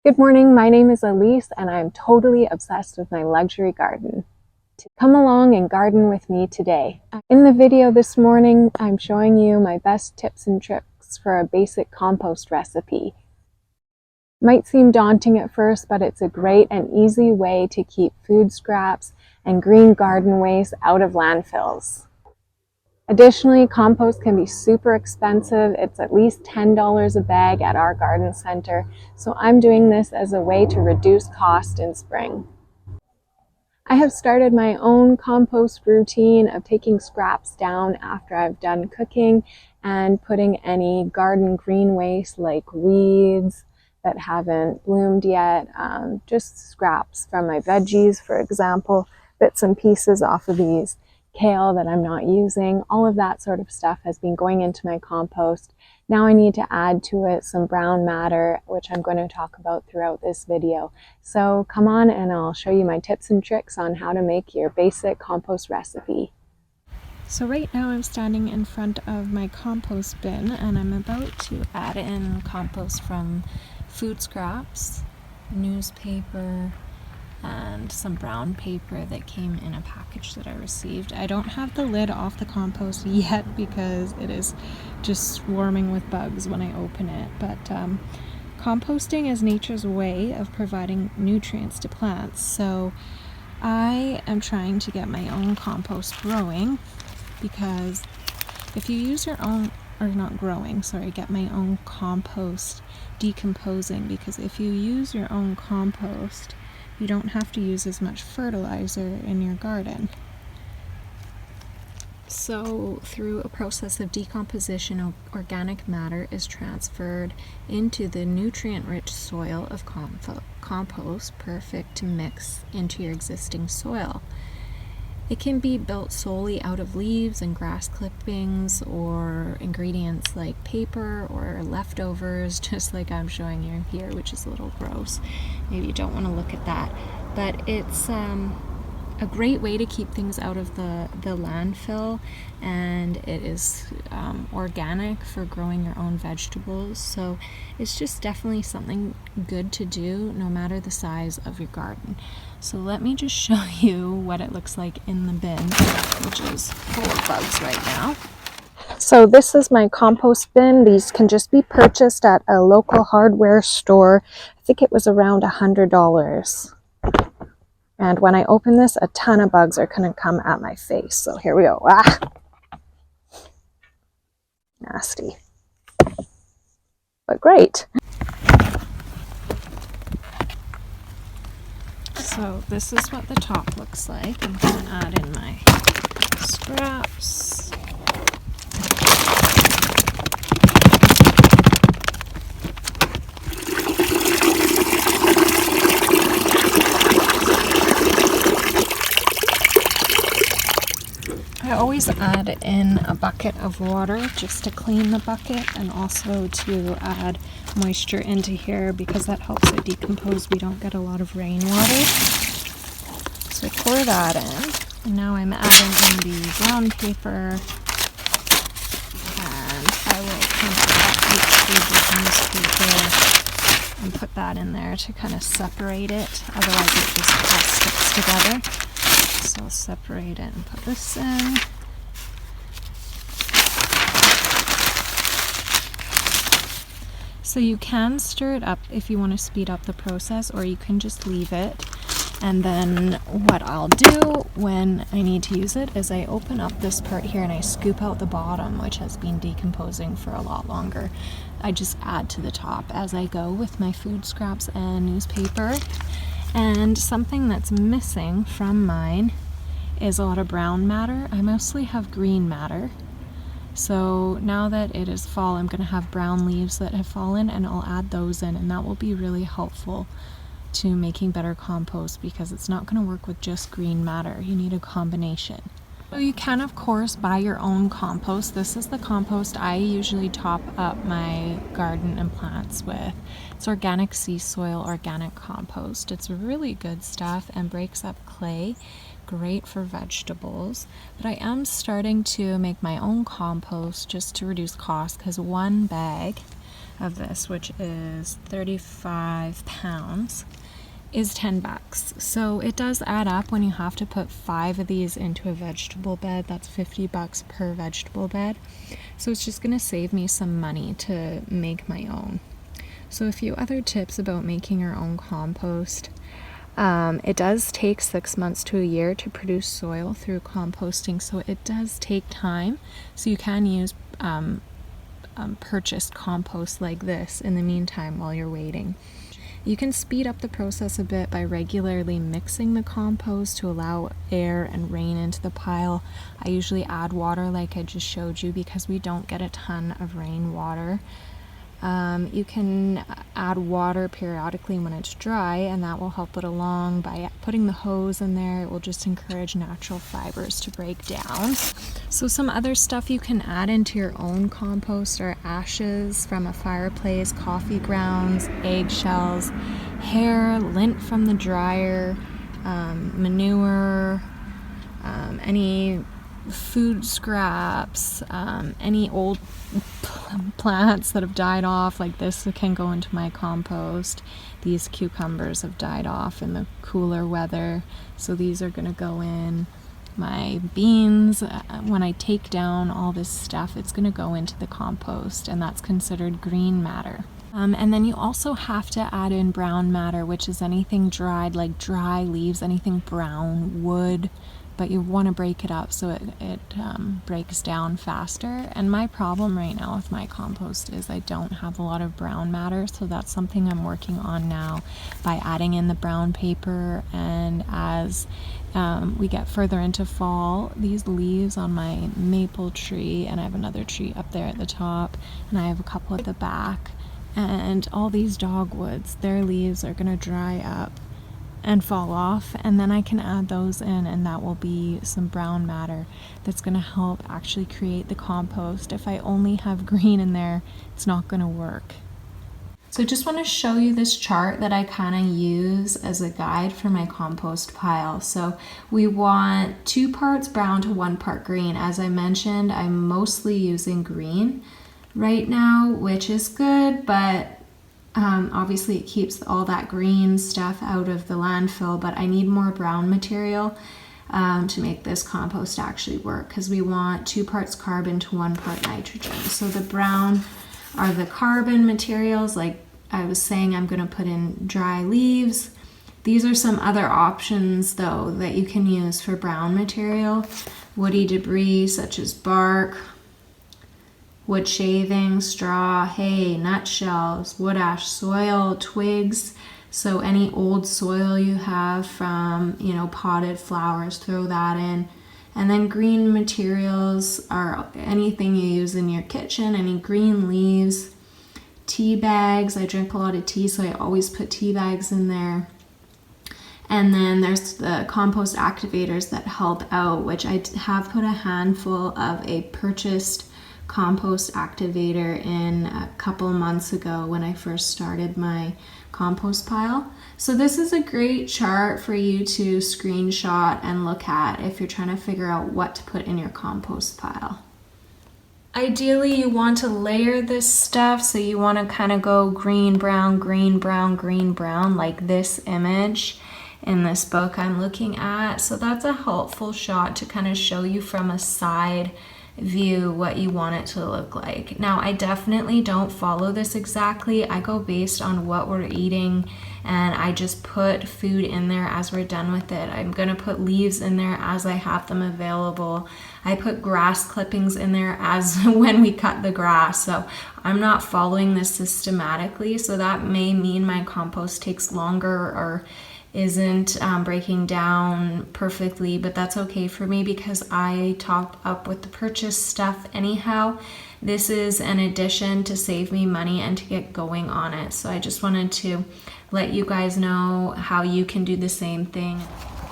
Good morning, my name is Elise and I'm totally obsessed with my luxury garden. Come along and garden with me today. In the video this morning, I'm showing you my best tips and tricks for a basic compost recipe. Might seem daunting at first, but it's a great and easy way to keep food scraps and green garden waste out of landfills. Additionally, compost can be super expensive. It's at least $10 a bag at our garden center, so I'm doing this as a way to reduce cost in spring. I have started my own compost routine of taking scraps down after I've done cooking and putting any garden green waste like weeds that haven't bloomed yet, just scraps from my veggies, for example, bits and pieces off of these kale that I'm not using. All of that sort of stuff has been going into my compost. Now I need to add to it some brown matter, which I'm going to talk about throughout this video. So come on and I'll show you my tips and tricks on how to make your basic compost recipe. So right now I'm standing in front of my compost bin and I'm about to add in compost from food scraps, newspaper, and some brown paper that came in a package that I received. I don't have the lid off the compost yet because it is just swarming with bugs when I open it, but composting is nature's way of providing nutrients to plants. So I am trying to get my own compost growing, because if you use your own, or not growing, sorry, get my own compost decomposing, because if you use your own compost, you don't have to use as much fertilizer in your garden. So through a process of decomposition, organic matter is transferred into the nutrient-rich soil of compost, perfect to mix into your existing soil. It can be built solely out of leaves and grass clippings or ingredients like paper or leftovers, just like I'm showing you here, which is a little gross. Maybe you don't want to look at that. But it's a great way to keep things out of the landfill, and it is organic for growing your own vegetables. So it's just definitely something good to do no matter the size of your garden. So let me just show you what it looks like in the bin, which is full of bugs right now. So this is my compost bin. These can just be purchased at a local hardware store. I think it was around $100. And when I open this, a ton of bugs are going to come at my face. So here we go. Ah! Nasty. But great. So this is what the top looks like. I'm going to add in my scraps. I always add in a bucket of water just to clean the bucket, and also to add moisture into here because that helps it decompose. We don't get a lot of rainwater. So I pour that in, and now I'm adding in the brown paper, and I will kind of cut each page of newspaper and put that in there to kind of separate it, otherwise it just all sticks together. So I'll separate it and put this in. So you can stir it up if you want to speed up the process, or you can just leave it. And then what I'll do when I need to use it is I open up this part here and I scoop out the bottom, which has been decomposing for a lot longer. I just add to the top as I go with my food scraps and newspaper. And something that's missing from mine is a lot of brown matter. I mostly have green matter. So now that it is fall, I'm going to have brown leaves that have fallen, and I'll add those in, and that will be really helpful to making better compost, because it's not going to work with just green matter. You need a combination. So you can, of course, buy your own compost. This is the compost I usually top up my garden and plants with. It's organic sea soil, organic compost. It's really good stuff and breaks up clay. Great for vegetables. But I am starting to make my own compost just to reduce cost, because one bag of this, which is 35 pounds, is $10. So it does add up when you have to put 5 of these into a vegetable bed. That's $50 per vegetable bed. So it's just going to save me some money to make my own. So a few other tips about making your own compost. It does take 6 months to a year to produce soil through composting, so it does take time. So you can use purchased compost like this in the meantime while you're waiting. You can speed up the process a bit by regularly mixing the compost to allow air and rain into the pile. I usually add water like I just showed you because we don't get a ton of rainwater. You can add water periodically when it's dry, and that will help it along. By putting the hose in there, it will just encourage natural fibers to break down. So some other stuff you can add into your own compost are ashes from a fireplace, coffee grounds, eggshells, hair, lint from the dryer, manure, any food scraps, any old plants that have died off, like this can go into my compost. These cucumbers have died off in the cooler weather, so these are going to go in. My beans, when I take down all this stuff, it's going to go into the compost, and that's considered green matter. And then you also have to add in brown matter, which is anything dried, like dry leaves, anything brown, wood, but you want to break it up so it breaks down faster. And my problem right now with my compost is I don't have a lot of brown matter, so that's something I'm working on now by adding in the brown paper. And as we get further into fall, these leaves on my maple tree, and I have another tree up there at the top, and I have a couple at the back, and all these dogwoods, their leaves are going to dry up and fall off, and then I can add those in, and that will be some brown matter that's going to help actually create the compost. If I only have green in there, it's not going to work. So I just want to show you this chart that I kind of use as a guide for my compost pile. So we want 2 parts brown to 1 part green. As I mentioned, I'm mostly using green right now, which is good, but obviously it keeps all that green stuff out of the landfill, but I need more brown material to make this compost actually work, because we want 2 parts carbon to 1 part nitrogen. So the brown are the carbon materials, like I was saying, I'm going to put in dry leaves. These are some other options though that you can use for brown material. Woody debris such as bark, wood shavings, straw, hay, nutshells, wood ash, soil, twigs. So any old soil you have from, potted flowers, throw that in. And then green materials are anything you use in your kitchen, any green leaves, tea bags. I drink a lot of tea, so I always put tea bags in there. And then there's the compost activators that help out, which I have put a handful of a purchased compost activator in a couple months ago when I first started my compost pile. So this is a great chart for you to screenshot and look at if you're trying to figure out what to put in your compost pile. Ideally, you want to layer this stuff, so you want to kind of go green, brown, green, brown, green, brown, like this image in this book I'm looking at. So that's a helpful shot to kind of show you from a side view what you want it to look like. Now, I definitely don't follow this exactly. I go based on what we're eating, and I just put food in there as we're done with it. I'm gonna put leaves in there as I have them available. I put grass clippings in there as when we cut the grass. So I'm not following this systematically, so that may mean my compost takes longer or isn't breaking down perfectly, but that's okay for me because I top up with the purchased stuff anyhow. This is an addition to save me money and to get going on it. So I just wanted to let you guys know how you can do the same thing.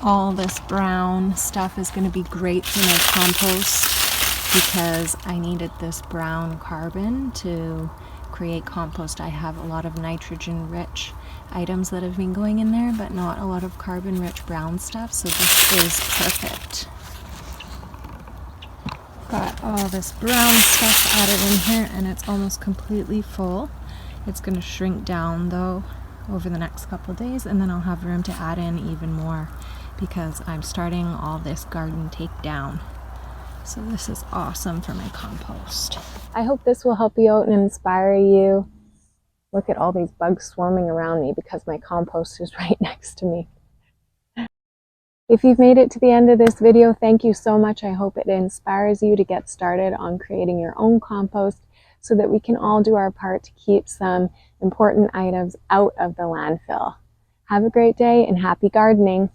All this brown stuff is going to be great for my compost because I needed this brown carbon to create compost. I have a lot of nitrogen rich items that have been going in there, but not a lot of carbon rich brown stuff, so this is perfect. Got all this brown stuff added in here and it's almost completely full. It's going to shrink down though over the next couple of days, and then I'll have room to add in even more because I'm starting all this garden takedown. So this is awesome for my compost. I hope this will help you out and inspire you. Look at all these bugs swarming around me because my compost is right next to me. If you've made it to the end of this video, thank you so much. I hope it inspires you to get started on creating your own compost so that we can all do our part to keep some important items out of the landfill. Have a great day and happy gardening.